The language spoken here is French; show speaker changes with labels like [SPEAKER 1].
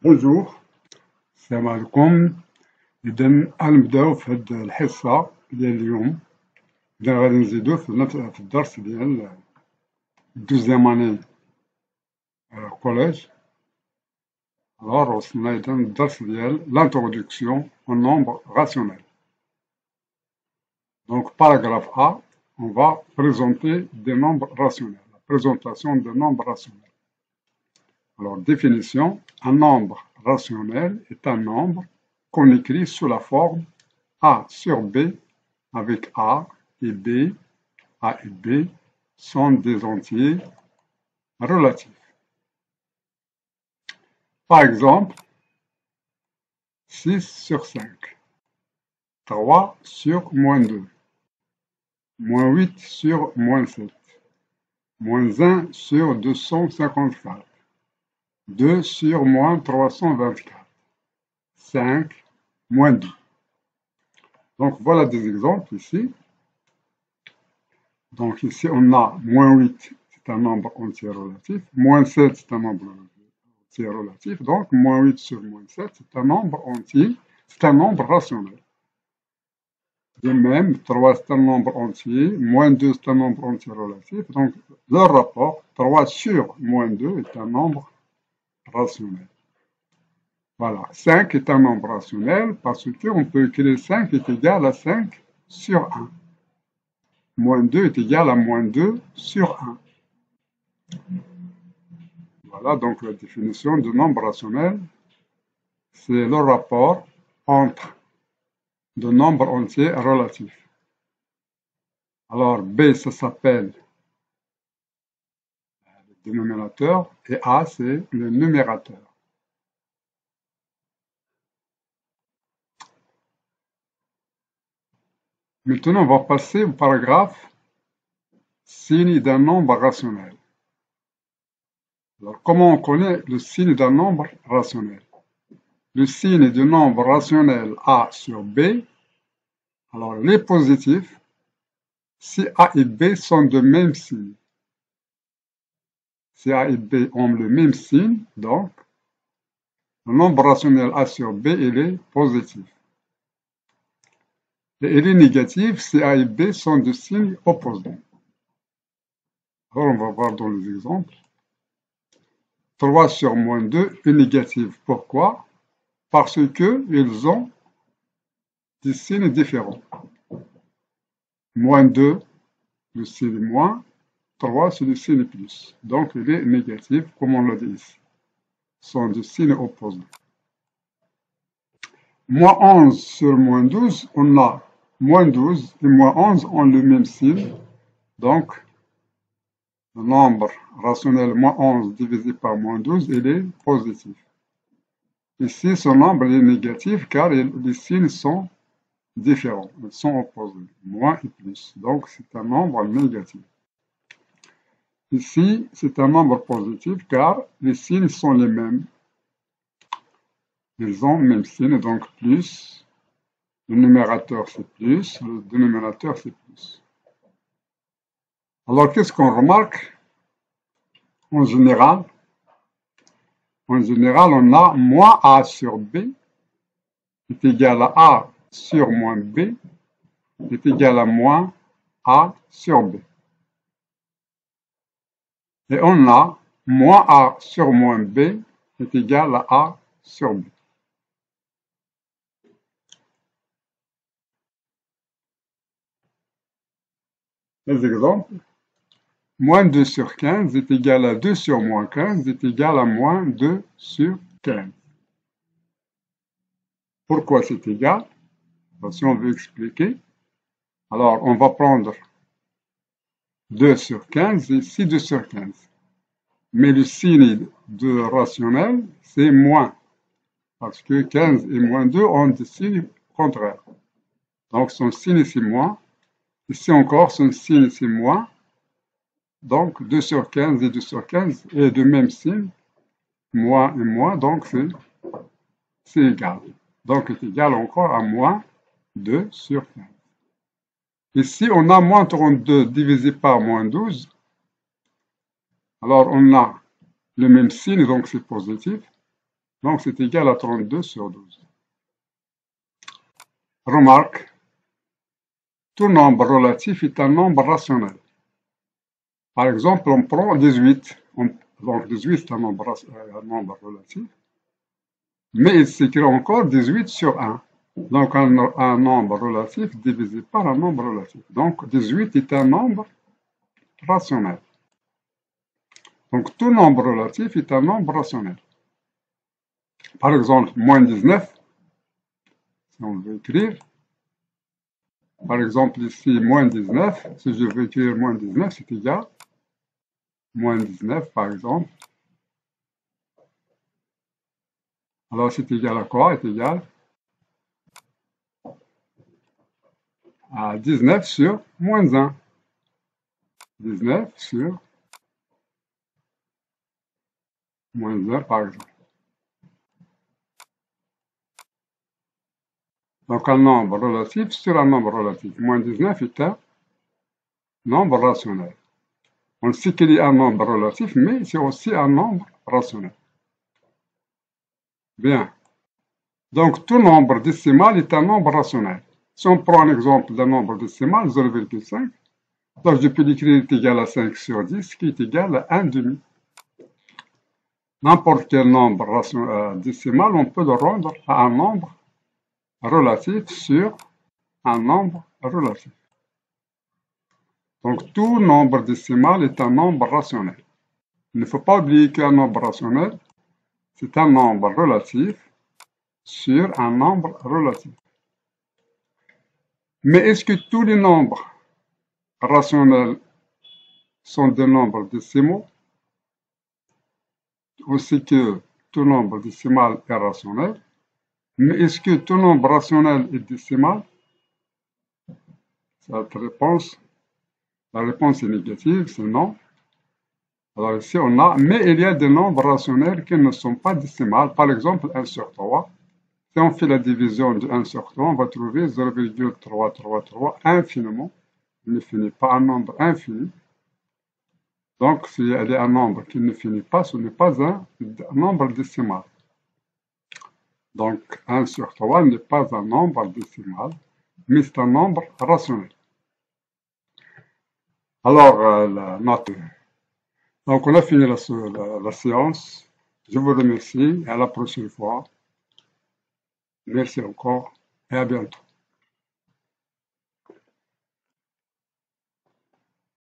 [SPEAKER 1] بونجور، السلام عليكم. إذا غنبداو في هاد الحصة ديال اليوم. إذا غادي نزيدو في الدرس ديال دوزيام اني كوليج. Alors وصلنا إذا للدرس ديال l'introduction au nombre rationnel. Donc paragraphe A, on va présenter des nombres rationnels, la présentation des nombres rationnels. Alors définition, un nombre rationnel est un nombre qu'on écrit sous la forme A sur B avec A et B sont des entiers relatifs. Par exemple, 6 sur 5, 3 sur moins 2, moins 8 sur moins 7, moins 1 sur 254, 2 sur moins 324, 5 moins 2. Donc voilà des exemples ici. Donc ici on a moins 8, c'est un nombre entier relatif, moins 7 c'est un nombre entier relatif, donc moins 8 sur moins 7 c'est un nombre entier, c'est un nombre rationnel. De même, 3 c'est un nombre entier, moins 2 c'est un nombre entier relatif, donc leur rapport, 3 sur moins 2 est un nombre rationnel. Voilà, 5 est un nombre rationnel parce qu'on peut écrire 5 est égal à 5 sur 1. Moins 2 est égal à moins 2 sur 1. Voilà donc la définition de nombre rationnel. C'est le rapport entre deux nombres entiers relatifs. Alors B, ça s'appelle le dénominateur et A, c'est le numérateur. Maintenant, on va passer au paragraphe signe d'un nombre rationnel. Alors, comment on connaît le signe d'un nombre rationnel? Le signe du nombre rationnel A sur B, alors les positifs, si A et B sont de même signe. Si A et B ont le même signe, donc le nombre rationnel A sur B, il est positif. Et il est négatif si A et B sont de signes opposés. Alors on va voir dans les exemples. 3 sur moins 2 est négatif. Pourquoi? Parce qu'ils ont des signes différents. Moins 2, le signe moins, 3 c'est le signe plus. Donc il est négatif, comme on l'a dit ici. Ce sont des signes opposés. Moins 11 sur moins 12, on a moins 12 et moins 11 ont le même signe. Donc, le nombre rationnel moins 11 divisé par moins 12, il est positif. Ici, ce nombre est négatif car les signes sont différents, ils sont opposés, moins et plus. Donc, c'est un nombre négatif. Ici, c'est un nombre positif car les signes sont les mêmes. Ils ont le même signe, donc plus. Le numérateur, c'est plus. Le dénominateur, c'est plus. Alors, qu'est-ce qu'on remarque? En général, on a moins A sur B est égal à A sur moins B est égal à moins A sur B. Et on a moins A sur moins B est égal à A sur B. Les exemples. Moins 2 sur 15 est égal à 2 sur moins 15 est égal à moins 2 sur 15. Pourquoi c'est égal? Si on veut expliquer, alors on va prendre 2 sur 15 et ici 2 sur 15. Mais le signe de rationnel, c'est moins. Parce que 15 et moins 2 ont des signes contraires. Donc son signe c'est moins. Ici encore, son signe c'est moins. Donc 2 sur 15 et 2 sur 15 est de même signe. Moins et moins, donc c'est égal. Donc c'est égal encore à moins 2 sur 15. Ici, on a moins 32 divisé par moins 12. Alors, on a le même signe, donc c'est positif. Donc, c'est égal à 32 sur 12. Remarque, tout nombre relatif est un nombre rationnel. Par exemple, on prend 18. Donc, 18, c'est un nombre relatif. Mais il s'écrit encore 18 sur 1. Donc, un nombre relatif divisé par un nombre relatif. Donc, 18 est un nombre rationnel. Donc, tout nombre relatif est un nombre rationnel. Par exemple, moins 19, si on veut écrire, par exemple ici, moins 19, si je veux écrire moins 19, c'est égal, moins 19 par exemple. Alors, c'est égal à quoi? C'est égal à 19 sur moins 1. 19 sur moins 1 par exemple. Donc, un nombre relatif sur un nombre relatif. Moins 19 est un nombre rationnel. On sait qu'il y a un nombre relatif, mais c'est aussi un nombre rationnel. Bien. Donc, tout nombre décimal est un nombre rationnel. Si on prend un exemple d'un nombre décimal, 0,5, donc je peux l'écrire égal à 5 sur 10, qui est égal à 1 demi. N'importe quel nombre décimal, on peut le rendre à un nombre relatif sur un nombre relatif. Donc, tout nombre décimal est un nombre rationnel. Il ne faut pas oublier qu'un nombre rationnel, c'est un nombre relatif sur un nombre relatif. Mais est-ce que tous les nombres rationnels sont des nombres décimaux? Aussi que tout nombre décimal est rationnel. Mais est-ce que tout nombre rationnel est décimal? La réponse est négative, c'est non. Alors ici on a, mais il y a des nombres rationnels qui ne sont pas décimales. Par exemple, 1 sur 3. Si on fait la division de 1 sur 3, on va trouver 0,333 infiniment. Il ne finit pas un nombre infini. Donc, s'il y a un nombre qui ne finit pas, ce n'est pas un nombre décimal. Donc, 1 sur 3 n'est pas un nombre décimal, mais c'est un nombre rationnel. Alors, la note. Donc, on a fini la séance. Je vous remercie et à la prochaine fois. Merci encore et à bientôt.